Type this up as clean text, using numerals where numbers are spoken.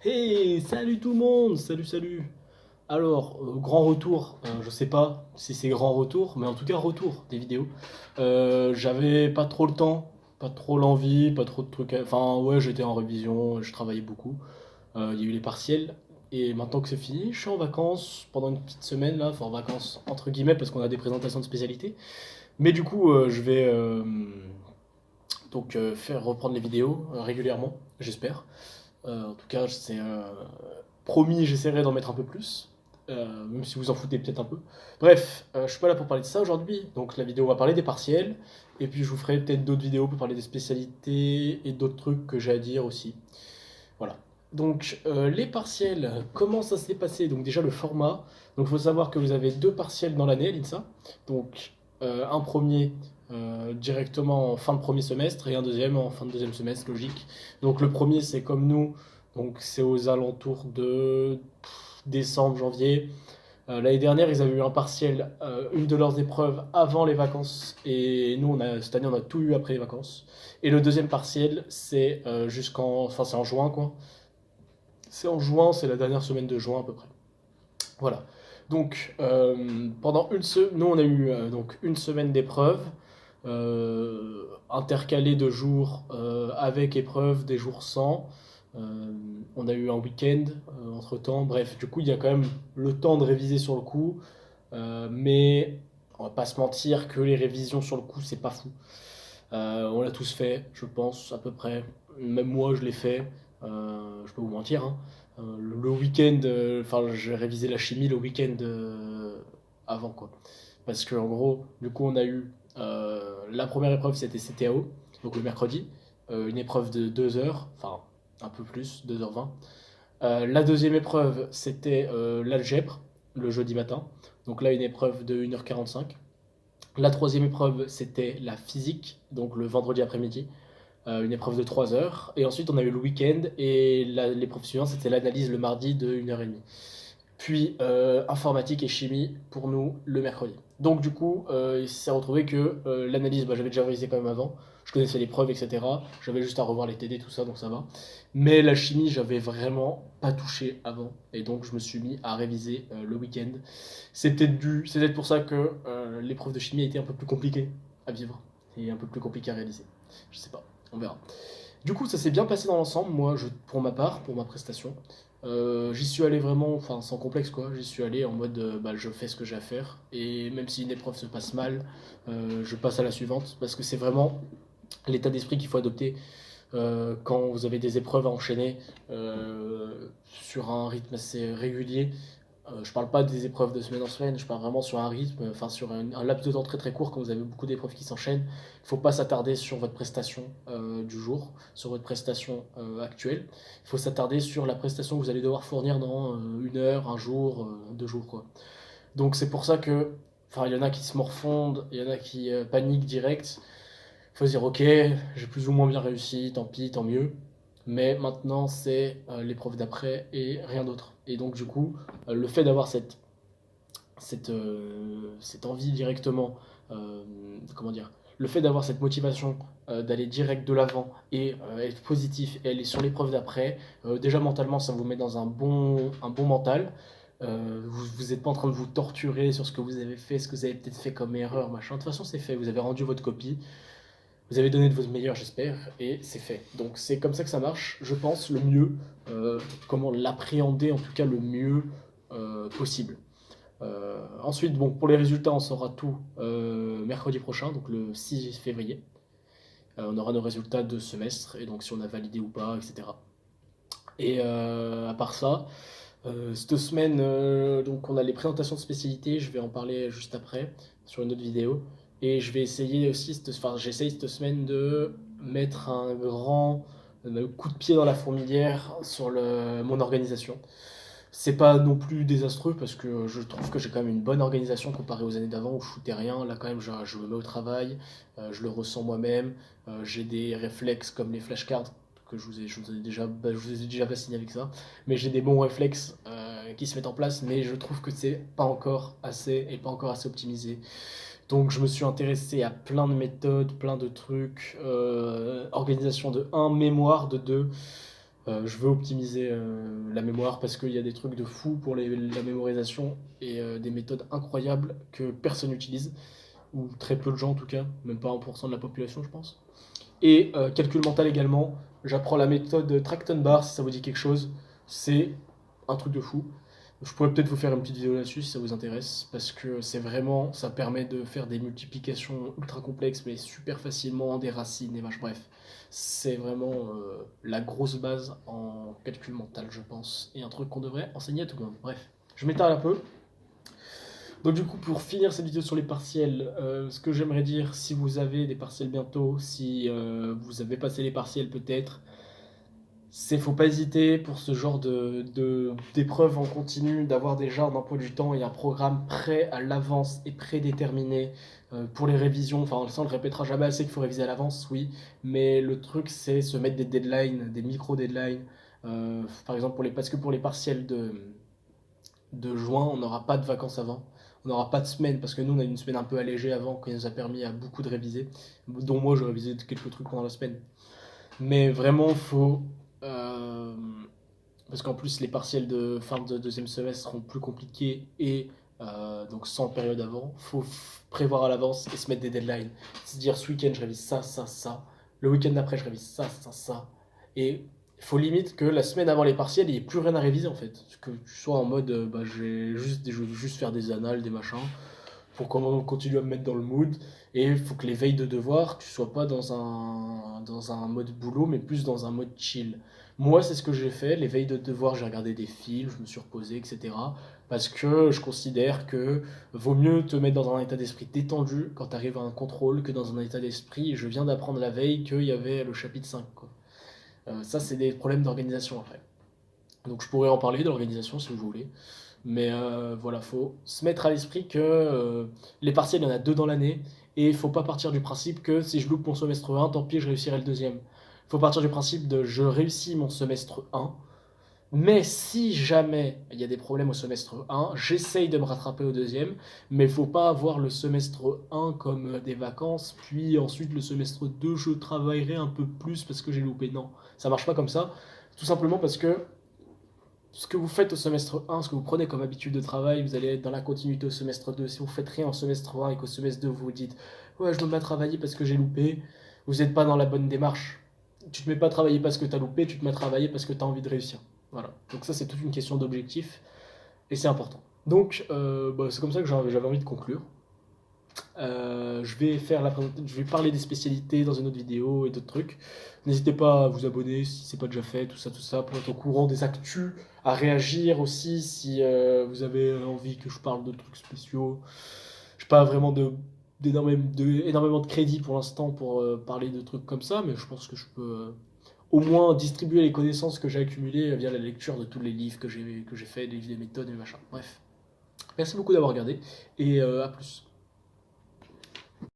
Hey, salut tout le monde, salut. Alors, grand retour, je sais pas si c'est grand retour, mais en tout cas retour des vidéos. J'avais pas trop le temps, pas trop l'envie, pas trop de trucs. Enfin, ouais, j'étais en révision, je travaillais beaucoup. Il y a eu les partiels, et maintenant que c'est fini, je suis en vacances pendant une petite semaine là, enfin en vacances entre guillemets parce qu'on a des présentations de spécialité. Mais du coup, je vais faire reprendre les vidéos régulièrement, j'espère. En tout cas, c'est promis, j'essaierai d'en mettre un peu plus, même si vous en foutez peut-être un peu. Bref, je suis pas là pour parler de ça aujourd'hui. Donc la vidéo va parler des partiels, et puis je vous ferai peut-être d'autres vidéos pour parler des spécialités et d'autres trucs que j'ai à dire aussi. Voilà. Donc les partiels, comment ça s'est passé? Donc déjà le format. Donc il faut savoir que vous avez deux partiels dans l'année à l'INSA. Donc un premier directement en fin de premier semestre et un deuxième en fin de deuxième semestre, logique. Donc le premier c'est comme nous, donc c'est aux alentours de décembre, janvier. L'année dernière, ils avaient eu un partiel, une de leurs épreuves avant les vacances, et nous, cette année, on a tout eu après les vacances. Et le deuxième partiel, c'est enfin, c'est en juin, quoi. C'est en juin, c'est la dernière semaine de juin à peu près. Voilà. Donc, nous, on a eu donc une semaine d'épreuves, intercalée de jours avec épreuves, des jours sans. On a eu un week-end entre-temps. Bref, du coup, il y a quand même le temps de réviser sur le coup. Mais on va pas se mentir que les révisions sur le coup, c'est pas fou. On l'a tous fait, je pense, à peu près. Même moi, je l'ai fait. Je peux vous mentir, hein. Le week-end, enfin, j'ai révisé la chimie le week-end avant, quoi. Parce que en gros, du coup, on a eu la première épreuve, c'était CTAO, donc le mercredi, une épreuve de 2 heures, enfin un peu plus, 2h20. La deuxième épreuve, c'était l'algèbre, le jeudi matin. Donc là, une épreuve de 1h45. La troisième épreuve, c'était la physique, donc le vendredi après-midi, une épreuve de 3 heures. Et ensuite, on a eu le week-end, et l'épreuve suivante, c'était l'analyse le mardi de 1h30. Puis informatique et chimie pour nous le mercredi. Donc du coup, il s'est retrouvé que l'analyse, bah, j'avais déjà révisé quand même avant, je connaissais les preuves, etc. J'avais juste à revoir les TD, tout ça, donc ça va. Mais la chimie, j'avais vraiment pas touché avant, et donc je me suis mis à réviser le week-end. C'est peut-être pour ça que l'épreuve de chimie a été un peu plus compliquée à vivre, et un peu plus compliquée à réaliser. Je sais pas, on verra. Du coup, ça s'est bien passé dans l'ensemble, moi, pour ma part, pour ma prestation. J'y suis allé vraiment, enfin, sans complexe, quoi. J'y suis allé en mode, bah, je fais ce que j'ai à faire. Et même si une épreuve se passe mal, je passe à la suivante. Parce que c'est vraiment l'état d'esprit qu'il faut adopter quand vous avez des épreuves à enchaîner sur un rythme assez régulier. Je parle pas des épreuves de semaine en semaine, je parle vraiment sur un rythme, enfin sur un laps de temps très très court quand vous avez beaucoup d'épreuves qui s'enchaînent. Il ne faut pas s'attarder sur votre prestation du jour, sur votre prestation actuelle. Il faut s'attarder sur la prestation que vous allez devoir fournir dans une heure, un jour, 2 jours, quoi. Donc c'est pour ça que, enfin, il y en a qui se morfondent, il y en a qui paniquent direct. Il faut se dire, ok, j'ai plus ou moins bien réussi, tant pis, tant mieux. Mais maintenant, c'est l'épreuve d'après et rien d'autre. Et donc, du coup, le fait d'avoir cette envie directement, euh, comment dire, le fait d'avoir cette motivation d'aller direct de l'avant et être positif et aller sur l'épreuve d'après, déjà mentalement, ça vous met dans un bon mental. Vous n'êtes pas en train de vous torturer sur ce que vous avez fait, ce que vous avez peut-être fait comme erreur, machin. De toute façon, c'est fait. Vous avez rendu votre copie. Vous avez donné de votre meilleur, j'espère, et c'est fait. Donc c'est comme ça que ça marche, je pense, le mieux, comment l'appréhender en tout cas le mieux possible. Ensuite, bon, pour les résultats, on saura tout mercredi prochain, donc le 6 février. On aura nos résultats de semestre, et donc si on a validé ou pas, etc. Et à part ça, cette semaine, donc on a les présentations de spécialité, je vais en parler juste après sur une autre vidéo. Et je vais essayer aussi, enfin j'essaye cette semaine de mettre un grand coup de pied dans la fourmilière sur mon organisation. C'est pas non plus désastreux parce que je trouve que j'ai quand même une bonne organisation comparée aux années d'avant où je foutais rien. Là quand même je me mets au travail, je le ressens moi-même, j'ai des réflexes comme les flashcards que je vous ai déjà fasciné avec ça, mais j'ai des bons réflexes qui se mettent en place, mais je trouve que c'est pas encore assez et pas encore assez optimisé. Donc je me suis intéressé à plein de méthodes, plein de trucs, organisation de un, mémoire de 2, Je veux optimiser la mémoire parce qu'il y a des trucs de fou pour la mémorisation et des méthodes incroyables que personne n'utilise, ou très peu de gens en tout cas, même pas 1% de la population je pense. Et calcul mental également, j'apprends la méthode Trackton Bar si ça vous dit quelque chose, c'est un truc de fou. Je pourrais peut-être vous faire une petite vidéo là-dessus si ça vous intéresse, parce que c'est vraiment, ça permet de faire des multiplications ultra complexes, mais super facilement, des racines, et bref. C'est vraiment la grosse base en calcul mental, je pense, et un truc qu'on devrait enseigner à tout le monde. Bref, je m'étale un peu. Donc du coup, pour finir cette vidéo sur les partiels, ce que j'aimerais dire, si vous avez des partiels bientôt, si vous avez passé les partiels peut-être, c'est faut pas hésiter pour ce genre d'épreuves en continu d'avoir déjà un emploi du temps et un programme prêt à l'avance et prédéterminé pour les révisions. Enfin, ça on le répétera jamais assez qu'il faut réviser à l'avance, oui, mais le truc c'est se mettre des deadlines, des micro-deadlines. Par exemple, parce que pour les partiels de juin, on n'aura pas de vacances avant. On n'aura pas de semaine parce que nous on a une semaine un peu allégée avant qui nous a permis à beaucoup de réviser, dont moi j'ai révisé quelques trucs pendant la semaine. Mais vraiment, faut. euh, Parce qu'en plus, les partiels de fin de deuxième semestre seront plus compliqués et donc sans période avant, faut prévoir à l'avance et se mettre des deadlines. Se dire ce week-end je révise ça, ça, ça. Le week-end d'après je révise ça, ça, ça. Et il faut limite que la semaine avant les partiels, il n'y ait plus rien à réviser en fait. Que tu sois en mode bah, je vais juste faire des annales, des machins pour continuer à me mettre dans le mood. Et il faut que les veilles de devoir, tu sois pas dans un mode boulot, mais plus dans un mode chill. Moi, c'est ce que j'ai fait. Les veilles de devoir, j'ai regardé des films, je me suis reposé, etc. Parce que je considère que vaut mieux te mettre dans un état d'esprit détendu quand tu arrives à un contrôle que dans un état d'esprit. Je viens d'apprendre la veille qu'il y avait le chapitre 5. Quoi. Ça, c'est des problèmes d'organisation après. Donc je pourrais en parler de l'organisation si vous voulez. Mais voilà, faut se mettre à l'esprit que les partiels, il y en a deux dans l'année. Et il faut pas partir du principe que si je loupe mon semestre 1, tant pis, je réussirai le deuxième. Il faut partir du principe de je réussis mon semestre 1. Mais si jamais il y a des problèmes au semestre 1, j'essaye de me rattraper au deuxième. Mais il faut pas avoir le semestre 1 comme des vacances. Puis ensuite le semestre 2, je travaillerai un peu plus parce que j'ai loupé. Non, ça marche pas comme ça. Tout simplement parce que ce que vous faites au semestre 1, ce que vous prenez comme habitude de travail, vous allez être dans la continuité au semestre 2. Si vous faites rien au semestre 1 et qu'au semestre 2 vous vous dites ouais je dois me mettre à travailler parce que j'ai loupé, vous n'êtes pas dans la bonne démarche. Tu te mets pas à travailler parce que tu as loupé, tu te mets à travailler parce que tu as envie de réussir. Voilà. Donc ça c'est toute une question d'objectif et c'est important. Donc bah, c'est comme ça que j'avais envie de conclure. Je vais parler des spécialités dans une autre vidéo et d'autres trucs. N'hésitez pas à vous abonner si c'est pas déjà fait, tout ça, pour être au courant des actus, à réagir aussi si vous avez envie que je parle de trucs spéciaux. Je n'ai pas vraiment énormément de crédit pour l'instant pour parler de trucs comme ça, mais je pense que je peux au moins distribuer les connaissances que j'ai accumulées via la lecture de tous les livres que j'ai fait, des livres, des méthodes et machin. Bref. Merci beaucoup d'avoir regardé et à plus.